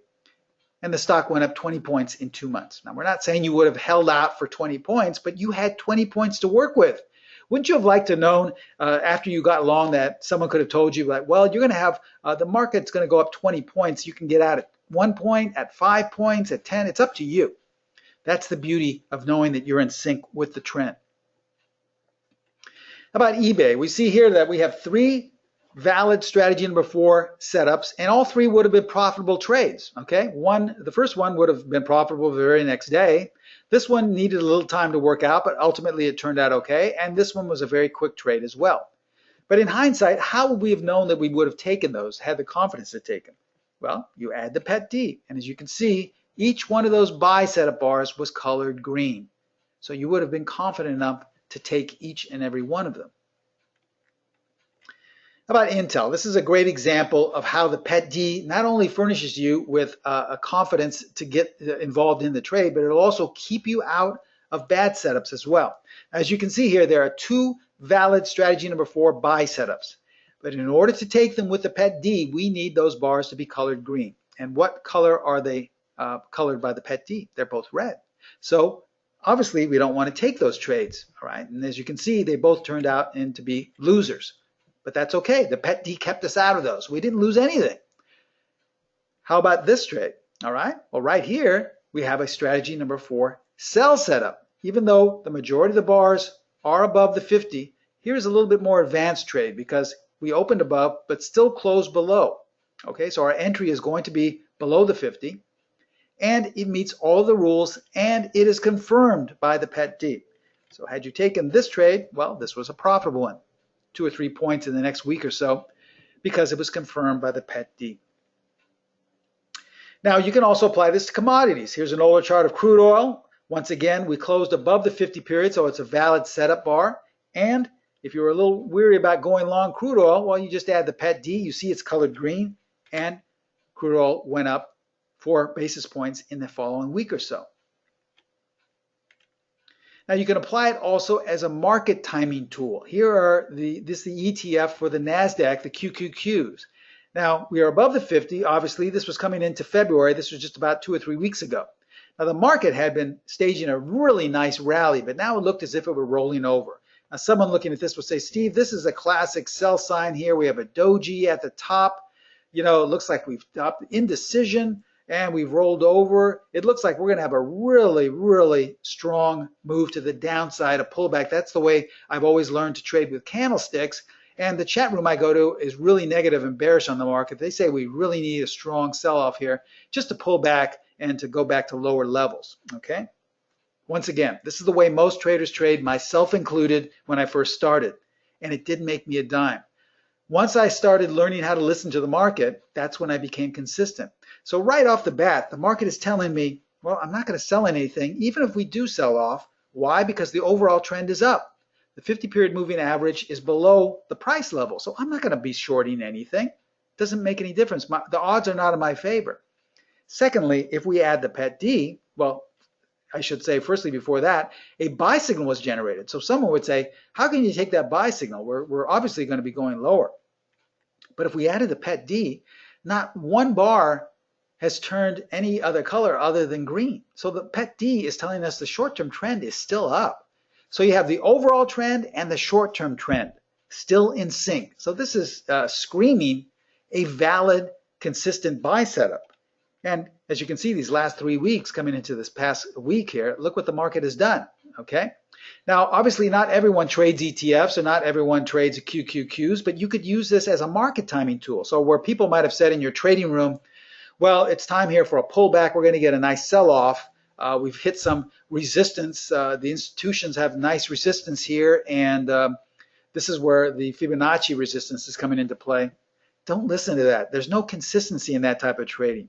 and the stock went up 20 points in 2 months. Now, we're not saying you would have held out for 20 points, but you had 20 points to work with. Wouldn't you have liked to known after you got long that someone could have told you, like, well, you're going to have the market's going to go up 20 points. You can get out at 1 point, at 5 points, at 10. It's up to you. That's the beauty of knowing that you're in sync with the trend. How about eBay? We see here that we have 3 valid strategy number 4 setups, and all 3 would have been profitable trades. Okay, the first one would have been profitable the very next day. This one needed a little time to work out, but ultimately it turned out okay. And this one was a very quick trade as well. But in hindsight, how would we have known that we would have taken those, had the confidence to take them? Well, you add the pet D, and as you can see, each one of those buy setup bars was colored green. So you would have been confident enough to take each and every one of them. How about Intel? This is a great example of how the pet D not only furnishes you with a confidence to get involved in the trade, but it'll also keep you out of bad setups as well. As you can see here, there are 2 valid strategy number 4 buy setups. But in order to take them with the pet D, we need those bars to be colored green. And what color are they colored by the pet D? They're both red. So obviously we don't want to take those trades, all right? And as you can see, they both turned out to be losers. But that's okay. The pet D kept us out of those. We didn't lose anything. How about this trade? All right. Well, right here, we have a strategy number 4 sell setup. Even though the majority of the bars are above the 50, here's a little bit more advanced trade because we opened above but still closed below. Okay, so our entry is going to be below the 50, and it meets all the rules, and it is confirmed by the pet D. So had you taken this trade, well, this was a profitable one. 2 or 3 points in the next week or so because it was confirmed by the pet D. Now you can also apply this to commodities. Here's an older chart of crude oil. Once again, we closed above the 50 period, so it's a valid setup bar. And if you were a little weary about going long crude oil, well, you just add the pet D. You see it's colored green, and crude oil went up 4 basis points in the following week or so. Now you can apply it also as a market timing tool. Here are this is the ETF for the NASDAQ, the QQQs. Now we are above the 50. Obviously this was coming into February. This was just about 2 or 3 weeks ago. Now the market had been staging a really nice rally, but now it looked as if it were rolling over. Now someone looking at this would say, Steve, this is a classic sell sign here. We have a doji at the top. You know, it looks like we've stopped indecision, and we've rolled over. It looks like we're going to have a really, really strong move to the downside, a pullback. That's the way I've always learned to trade with candlesticks. And the chat room I go to is really negative and bearish on the market. They say we really need a strong sell-off here just to pull back and to go back to lower levels, okay? Once again, this is the way most traders trade, myself included, when I first started. And it didn't make me a dime. Once I started learning how to listen to the market, that's when I became consistent. So right off the bat, the market is telling me, well, I'm not going to sell anything, even if we do sell off. Why? Because the overall trend is up. The 50-period moving average is below the price level. So I'm not going to be shorting anything. It doesn't make any difference. The odds are not in my favor. Secondly, if we add the pet D, well, I should say, firstly, before that, a buy signal was generated. So someone would say, how can you take that buy signal? We're obviously going to be going lower. But if we added the pet D, not one bar has turned any other color other than green. So the pet D is telling us the short-term trend is still up. So you have the overall trend and the short-term trend still in sync. So this is screaming a valid, consistent buy setup. And as you can see, these last 3 weeks coming into this past week here, look what the market has done, okay? Now, obviously, not everyone trades ETFs or not everyone trades QQQs, but you could use this as a market timing tool. So where people might have said in your trading room, well, it's time here for a pullback. We're going to get a nice sell-off. We've hit some resistance. The institutions have nice resistance here, and this is where the Fibonacci resistance is coming into play. Don't listen to that. There's no consistency in that type of trading.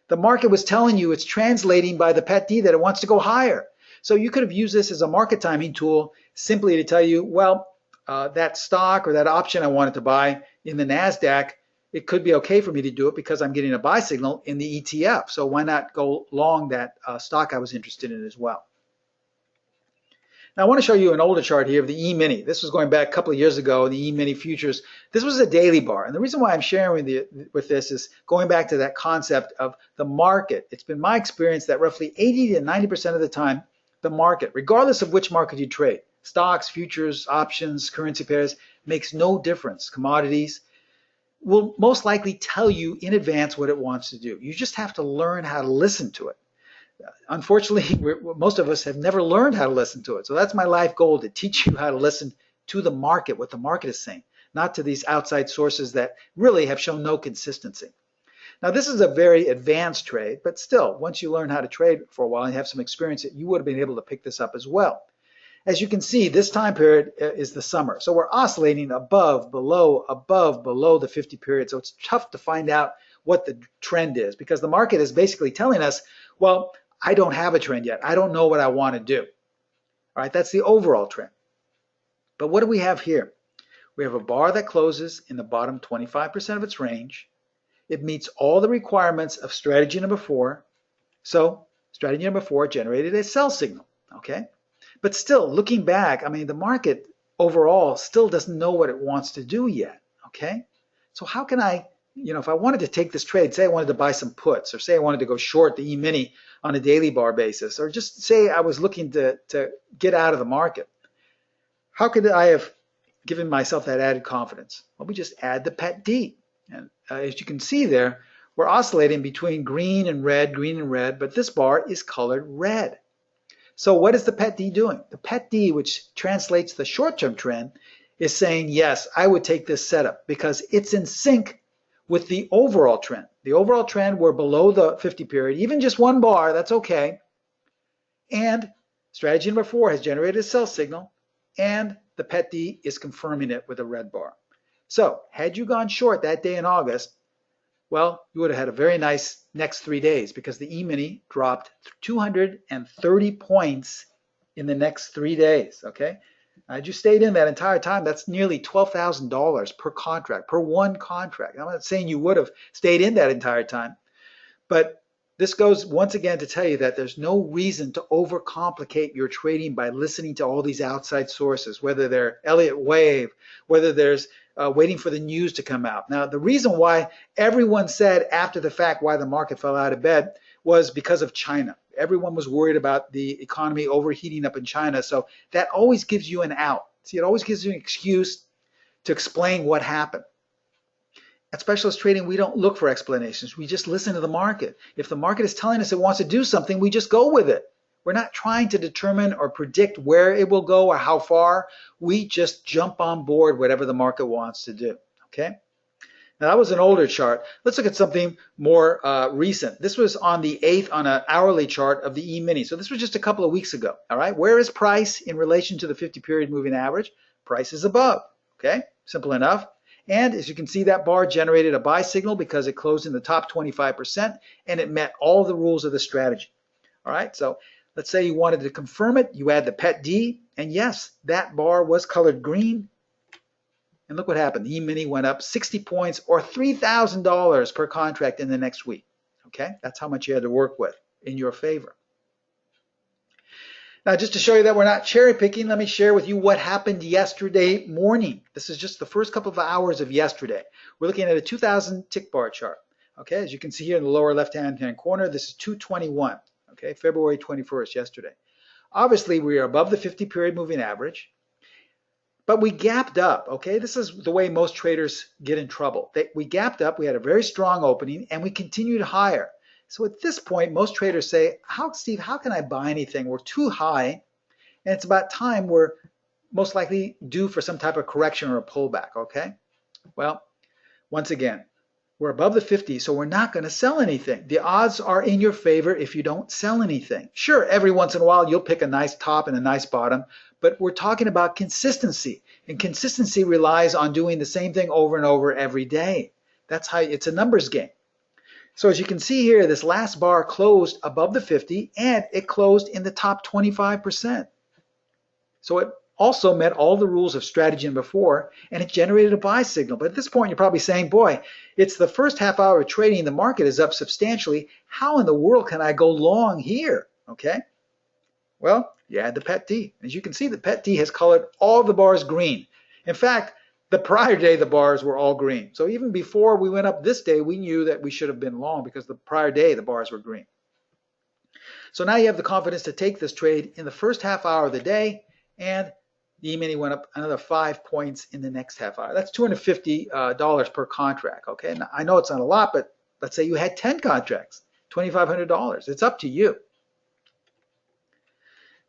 The market was telling you it's translating by the pet D that it wants to go higher. So you could have used this as a market timing tool simply to tell you, well, that stock or that option I wanted to buy in the NASDAQ, it could be okay for me to do it because I'm getting a buy signal in the ETF. So why not go long that stock I was interested in as well? Now I want to show you an older chart here of the E-mini. This was going back a couple of years ago, the E-mini futures. This was a daily bar. And the reason why I'm sharing with this is going back to that concept of the market. It's been my experience that roughly 80 to 90% of the time, the market, regardless of which market you trade, stocks, futures, options, currency pairs, makes no difference. Commodities will most likely tell you in advance what it wants to do. You just have to learn how to listen to it. Unfortunately, most of us have never learned how to listen to it. So that's my life goal, to teach you how to listen to the market, what the market is saying, not to these outside sources that really have shown no consistency. Now, this is a very advanced trade, but still, once you learn how to trade for a while and have some experience, you would have been able to pick this up as well. As you can see, this time period is the summer. So we're oscillating above, below the 50 period. So it's tough to find out what the trend is, because the market is basically telling us, well, I don't have a trend yet. I don't know what I want to do. All right, that's the overall trend. But what do we have here? We have a bar that closes in the bottom 25% of its range. It meets all the requirements of strategy number 4. So strategy number 4 generated a sell signal, okay? But still, looking back, I mean, the market overall still doesn't know what it wants to do yet, okay? So how can I, if I wanted to take this trade, say I wanted to buy some puts, or say I wanted to go short the E-mini on a daily bar basis, or just say I was looking to get out of the market, how could I have given myself that added confidence? Well, we just add the PET D. And as you can see there, we're oscillating between green and red, but this bar is colored red. So what is the PET D doing? The PET D, which translates the short-term trend, is saying, yes, I would take this setup because it's in sync with the overall trend. The overall trend, we're below the 50 period, even just one bar, that's okay. And strategy number 4 has generated a sell signal, and the PET D is confirming it with a red bar. So had you gone short that day in August, well, you would have had a very nice next 3 days, because the E-mini dropped 230 points in the next 3 days, okay? Had you stayed in that entire time, that's nearly $12,000 per contract, per one contract. I'm not saying you would have stayed in that entire time, but this goes once again to tell you that there's no reason to overcomplicate your trading by listening to all these outside sources, whether they're Elliott Wave, whether there's waiting for the news to come out. Now, the reason why everyone said after the fact why the market fell out of bed was because of China. Everyone was worried about the economy overheating up in China, so that always gives you an out. See, it always gives you an excuse to explain what happened. At specialist trading, we don't look for explanations. We just listen to the market. If the market is telling us it wants to do something, we just go with it. We're not trying to determine or predict where it will go or how far. We just jump on board whatever the market wants to do, okay? Now, that was an older chart. Let's look at something more recent. This was on the 8th on an hourly chart of the E-mini. So this was just a couple of weeks ago, all right? Where is price in relation to the 50-period moving average? Price is above, okay? Simple enough. And as you can see, that bar generated a buy signal because it closed in the top 25% and it met all the rules of the strategy. All right, so let's say you wanted to confirm it. You add the PET D, and yes, that bar was colored green. And look what happened. The E-mini went up 60 points or $3,000 per contract in the next week. Okay, that's how much you had to work with in your favor. Now, just to show you that we're not cherry picking, let me share with you what happened yesterday morning. This is just the first couple of hours of yesterday. We're looking at a 2,000 tick bar chart. Okay, as you can see here in the lower left-hand corner, this is 221. Okay, February 21st, yesterday. Obviously, we are above the 50-period moving average, but we gapped up. Okay, this is the way most traders get in trouble. We gapped up, we had a very strong opening, and we continued higher. So at this point, most traders say, Steve, how can I buy anything? We're too high, and it's about time we're most likely due for some type of correction or a pullback, okay? Well, once again, we're above the 50, so we're not going to sell anything. The odds are in your favor if you don't sell anything. Sure, every once in a while, you'll pick a nice top and a nice bottom, but we're talking about consistency, and consistency relies on doing the same thing over and over every day. That's how it's a numbers game. So as you can see here, this last bar closed above the 50 and it closed in the top 25%. So it also met all the rules of strategy number 4 and it generated a buy signal. But at this point, you're probably saying, boy, it's the first half hour of trading. The market is up substantially. How in the world can I go long here? Okay. Well, you add the PET D. As you can see, the PET D has colored all the bars green. In fact, the prior day, the bars were all green. So even before we went up this day, we knew that we should have been long because the prior day, the bars were green. So now you have the confidence to take this trade in the first half hour of the day, and the E-mini went up another 5 points in the next half hour. That's $250 per contract, okay? Now, I know it's not a lot, but let's say you had 10 contracts, $2,500. It's up to you.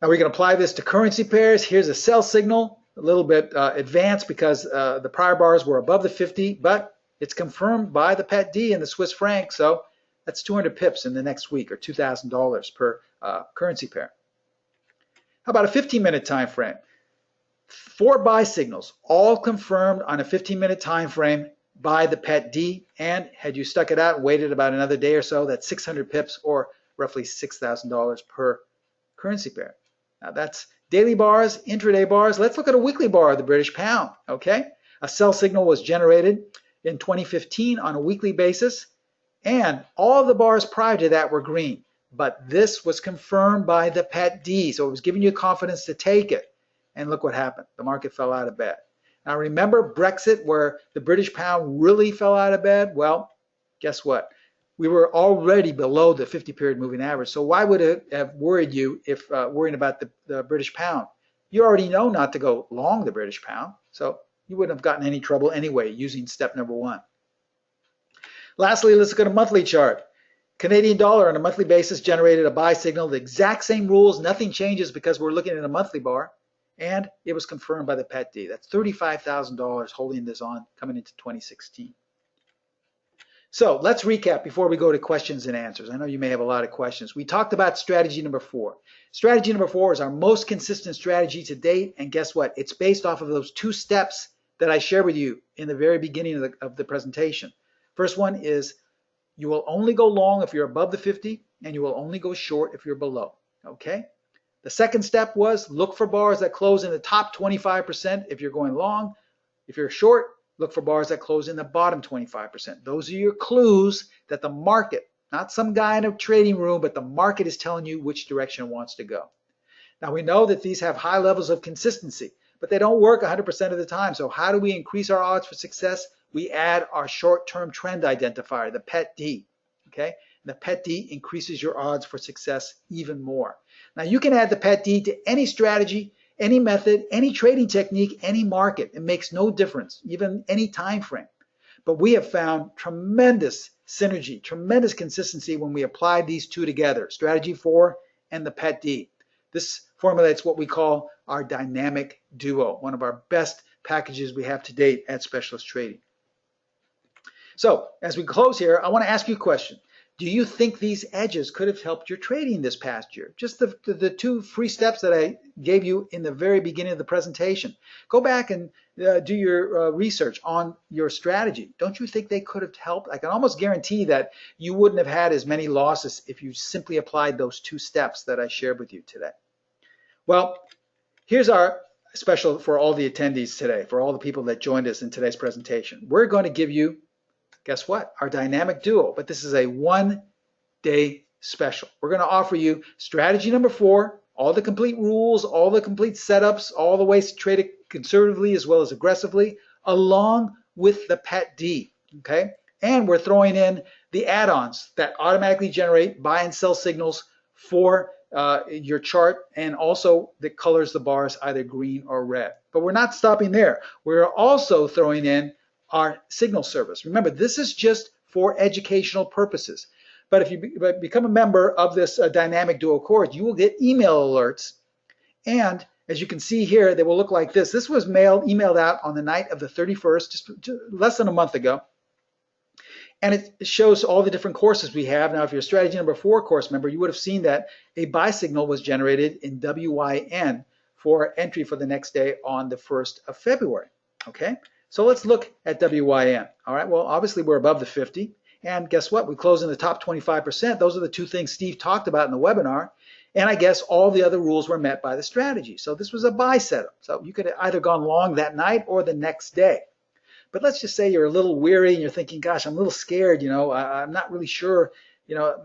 Now we can apply this to currency pairs. Here's a sell signal, a little bit advanced because the prior bars were above the 50, but it's confirmed by the PET D and the Swiss franc, so that's 200 pips in the next week, or $2,000 per currency pair. How about a 15-minute time frame? 4 buy signals, all confirmed on a 15-minute time frame by the PET D, and had you stuck it out and waited about another day or so, that's 600 pips, or roughly $6,000 per currency pair. Now that's daily bars, intraday bars. Let's look at a weekly bar of the British pound, okay? A sell signal was generated in 2015 on a weekly basis, and all the bars prior to that were green. But this was confirmed by the PET D, so it was giving you confidence to take it. And look what happened. The market fell out of bed. Now remember Brexit, where the British pound really fell out of bed? Well, guess what? We were already below the 50-period moving average. So why would it have worried you if worrying about the British pound? You already know not to go long the British pound, so you wouldn't have gotten any trouble anyway using step number 1. Lastly, let's look at a monthly chart. Canadian dollar on a monthly basis generated a buy signal. The exact same rules, nothing changes because we're looking at a monthly bar, and it was confirmed by the PET D. That's $35,000 holding this on coming into 2016. So let's recap before we go to questions and answers. I know you may have a lot of questions. We talked about strategy number 4. Strategy number 4 is our most consistent strategy to date, and guess what? It's based off of those 2 steps that I shared with you in the very beginning of the presentation. First one is you will only go long if you're above the 50, and you will only go short if you're below, okay? The second step was look for bars that close in the top 25% if you're going long. If you're short, look for bars that close in the bottom 25%. Those are your clues that the market, not some guy in a trading room, but the market is telling you which direction it wants to go. Now we know that these have high levels of consistency, but they don't work 100% of the time. So how do we increase our odds for success? We add our short-term trend identifier, the PET D, okay? The PET D increases your odds for success even more. Now you can add the PET D to any strategy, any method, any trading technique, any market. It makes no difference, even any time frame. But we have found tremendous synergy, tremendous consistency when we apply these 2 together, strategy 4 and the PET D. This formulates what we call our dynamic duo, one of our best packages we have to date at Specialist Trading. So as we close here, I want to ask you a question. Do you think these edges could have helped your trading this past year? Just the 2 free steps that I gave you in the very beginning of the presentation. Go back and do your research on your strategy. Don't you think they could have helped? I can almost guarantee that you wouldn't have had as many losses if you simply applied those 2 steps that I shared with you today. Well, here's our special for all the attendees today, for all the people that joined us in today's presentation. We're going to give you, guess what? Our dynamic duo, but this is a 1-day special. We're going to offer you strategy number 4, all the complete rules, all the complete setups, all the ways to trade it conservatively as well as aggressively, along with the PET D, okay? And we're throwing in the add-ons that automatically generate buy and sell signals for your chart, and also that colors the bars either green or red. But we're not stopping there. We're also throwing in our signal service. Remember, this is just for educational purposes. But if you become a member of this dynamic duo course, you will get email alerts. And as you can see here, they will look like this. This was emailed out on the night of the 31st, just less than a month ago. And it shows all the different courses we have. Now, if you're a strategy number 4 course member, you would have seen that a buy signal was generated in WYN for entry for the next day on the 1st of February. Okay? So let's look at WYN. All right, well, obviously we're above the 50. And guess what? We close in the top 25%. Those are the 2 things Steve talked about in the webinar. And I guess all the other rules were met by the strategy. So this was a buy setup. So you could have either gone long that night or the next day. But let's just say you're a little weary and you're thinking, gosh, I'm a little scared, you know, I'm not really sure you know,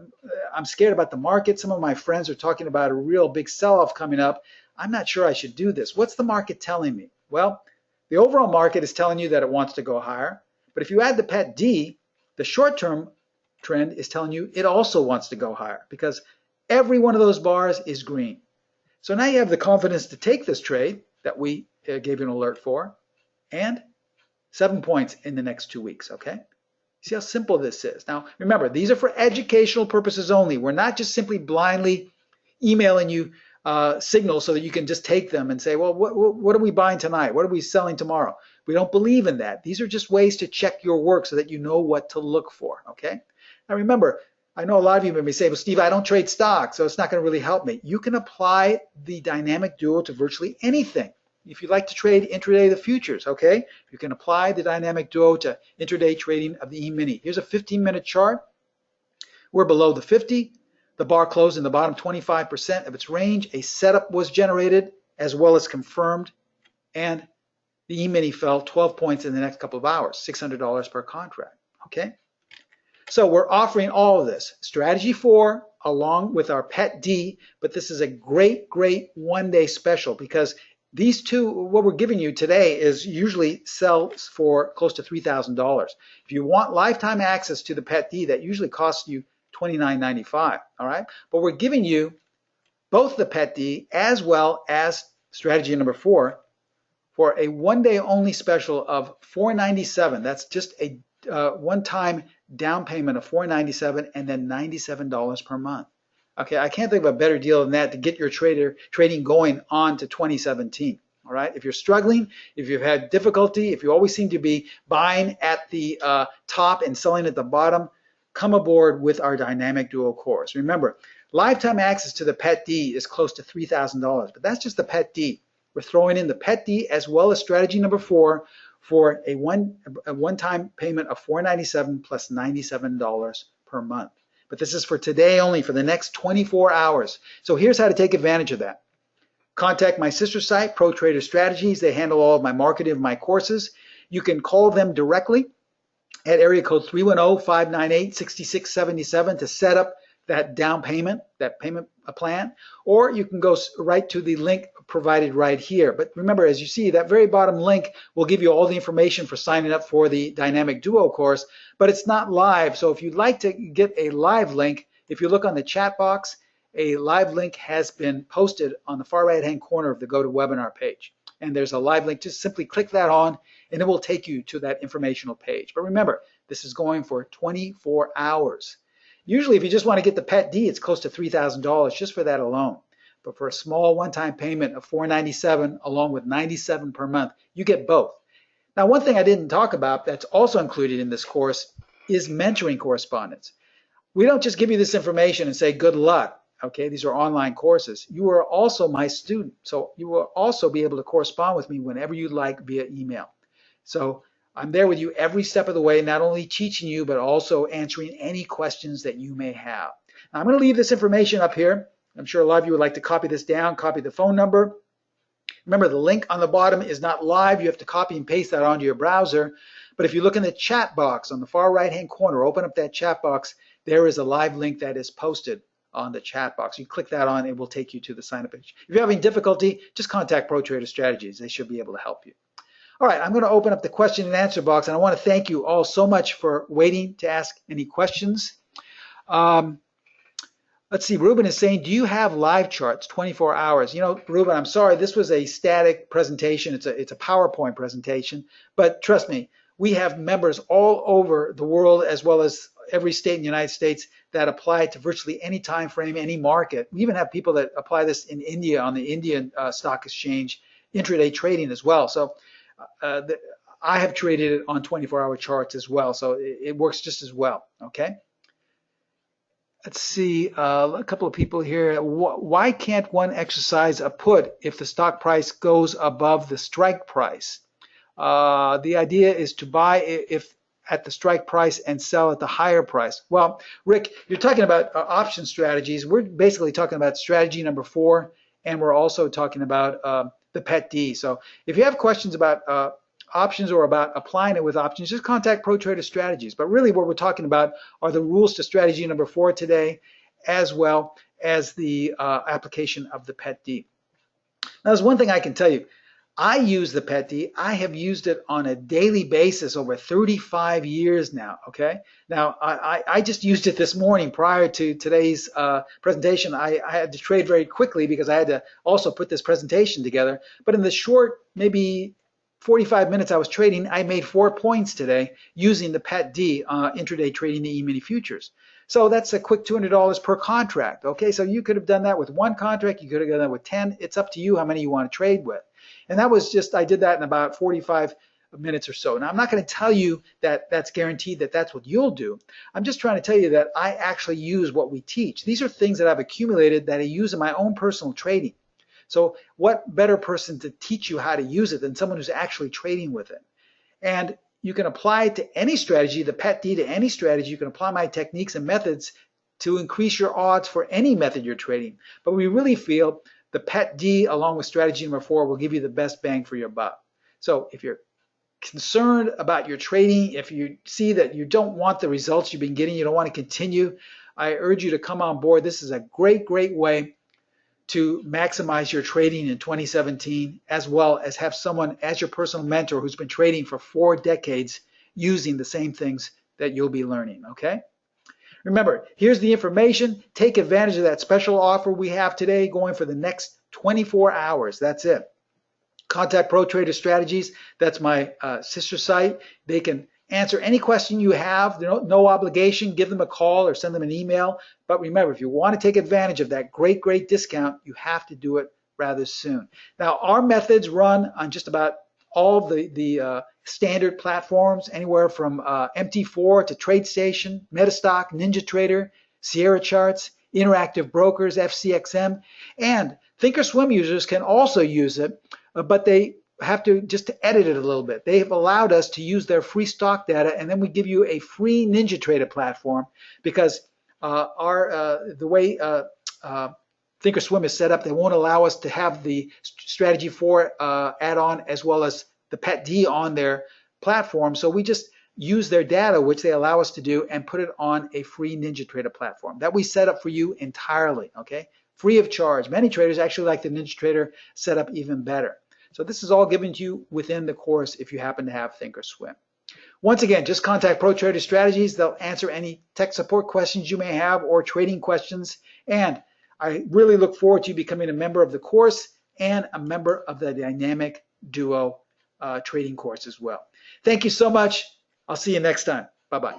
I'm scared about the market. Some of my friends are talking about a real big sell-off coming up. I'm not sure I should do this. What's the market telling me? Well, the overall market is telling you that it wants to go higher. But if you add the PET D, the short-term trend is telling you it also wants to go higher because every one of those bars is green. So now you have the confidence to take this trade that we gave you an alert for, and 7 points in the next 2 weeks, okay? See how simple this is. Now, remember, these are for educational purposes only. We're not just simply blindly emailing you signals so that you can just take them and say, well, what are we buying tonight? What are we selling tomorrow? We don't believe in that. These are just ways to check your work so that you know what to look for, okay? Now, remember, I know a lot of you may say, well, Steve, I don't trade stocks, so it's not going to really help me. You can apply the dynamic duo to virtually anything. If you'd like to trade intraday the futures, okay, you can apply the dynamic duo to intraday trading of the E-mini. Here's a 15-minute chart. We're below the 50. The bar closed in the bottom 25% of its range. A setup was generated as well as confirmed, and the E-mini fell 12 points in the next couple of hours, $600 per contract, okay? So we're offering all of this. Strategy 4 along with our PET D, but this is a great, great one-day special because these two, what we're giving you today is usually sells for close to $3,000. If you want lifetime access to the PET D, that usually costs you $29.95, all right? But we're giving you both the PET D as well as strategy number 4 for a one-day only special of $497. That's just a one-time down payment of $497 and then $97 per month. Okay, I can't think of a better deal than that to get your trading going on to 2017. All right, if you're struggling, if you've had difficulty, if you always seem to be buying at the top and selling at the bottom, come aboard with our Dynamic Duo course. Remember, lifetime access to the PET D is close to $3,000, but that's just the PET D. We're throwing in the PET D as well as strategy number 4 for a one-time payment of $497 plus $97 per month. But this is for today only, for the next 24 hours. So here's how to take advantage of that. Contact my sister site, Pro Trader Strategies. They handle all of my marketing of my courses. You can call them directly at area code 310-598-6677 to set up that down payment, that payment plan, or you can go right to the link provided right here. But remember, as you see, that very bottom link will give you all the information for signing up for the Dynamic Duo course, but it's not live. So if you'd like to get a live link, if you look on the chat box, a live link has been posted on the far right-hand corner of the GoToWebinar page. And there's a live link. Just simply click that on, and it will take you to that informational page. But remember, this is going for 24 hours. Usually, if you just want to get the PET D, it's close to $3,000 just for that alone. But for a small one-time payment of $497 along with $97 per month, you get both. Now, one thing I didn't talk about that's also included in this course is mentoring correspondence. We don't just give you this information and say good luck. Okay, these are online courses. You are also my student, so you will also be able to correspond with me whenever you like via email. So I'm there with you every step of the way, not only teaching you, but also answering any questions that you may have. Now, I'm going to leave this information up here. I'm sure a lot of you would like to copy this down, copy the phone number. Remember, the link on the bottom is not live. You have to copy and paste that onto your browser. But if you look in the chat box on the far right-hand corner, open up that chat box, there is a live link that is posted on the chat box. You click that on, it will take you to the sign-up page. If you're having difficulty, just contact Pro Trader Strategies. They should be able to help you. All right, I'm going to open up the question and answer box, and I want to thank you all so much for waiting to ask any questions. Let's see, Ruben is saying, do you have live charts 24 hours? You know, Ruben, I'm sorry, this was a static presentation. It's a PowerPoint presentation, but trust me, we have members all over the world as well as every state in the United States that apply it to virtually any time frame, any market. We even have people that apply this in India on the Indian stock exchange, intraday trading as well. So I have traded it on 24-hour charts as well, so it works just as well, okay? Let's see, a couple of people here. Why can't one exercise a put if the stock price goes above the strike price? The idea is to buy if at the strike price and sell at the higher price. Well, Rick, you're talking about option strategies. We're basically talking about strategy number 4, and we're also talking about the PET D. So if you have questions about options or about applying it with options, just contact Pro Trader Strategies. But really what we're talking about are the rules to strategy number 4 today, as well as the application of the PET-D. Now, there's one thing I can tell you. I use the PET-D. I have used it on a daily basis over 35 years now, okay? Now, I just used it this morning prior to today's presentation. I had to trade very quickly because I had to also put this presentation together. But in the short, maybe 45 minutes I was trading, I made 4 points today using the PET-D intraday trading the E-mini futures. So that's a quick $200 per contract, okay? So you could have done that with 1 contract. You could have done that with 10. It's up to you how many you want to trade with. And that was just, I did that in about 45 minutes or so. Now, I'm not going to tell you that that's guaranteed that that's what you'll do. I'm just trying to tell you that I actually use what we teach. These are things that I've accumulated that I use in my own personal trading. So what better person to teach you how to use it than someone who's actually trading with it? And you can apply it to any strategy, the PET-D to any strategy. You can apply my techniques and methods to increase your odds for any method you're trading. But we really feel the PET-D along with strategy number 4 will give you the best bang for your buck. So if you're concerned about your trading, if you see that you don't want the results you've been getting, you don't want to continue, I urge you to come on board. This is a great, great way to maximize your trading in 2017, as well as have someone as your personal mentor who's been trading for 4 decades using the same things that you'll be learning, okay? Remember, here's the information. Take advantage of that special offer we have today going for the next 24 hours. That's it. Contact Pro Trader Strategies. That's my sister site. They can answer any question you have. No obligation. Give them a call or send them an email. But remember, if you want to take advantage of that great, great discount, you have to do it rather soon. Now, our methods run on just about all the standard platforms, anywhere from MT4 to TradeStation, Metastock, NinjaTrader, Sierra Charts, Interactive Brokers, FCXM, and Thinkorswim users can also use it, but they have to just edit it a little bit. They have allowed us to use their free stock data, and then we give you a free NinjaTrader platform because the way Thinkorswim is set up, they won't allow us to have the Strategy 4 add-on as well as the PET-D on their platform. So we just use their data, which they allow us to do, and put it on a free NinjaTrader platform that we set up for you entirely, okay? Free of charge. Many traders actually like the NinjaTrader setup even better. So this is all given to you within the course if you happen to have Thinkorswim. Once again, just contact Pro Trader Strategies. They'll answer any tech support questions you may have or trading questions. And I really look forward to you becoming a member of the course and a member of the Dynamic Duo trading course as well. Thank you so much. I'll see you next time. Bye-bye.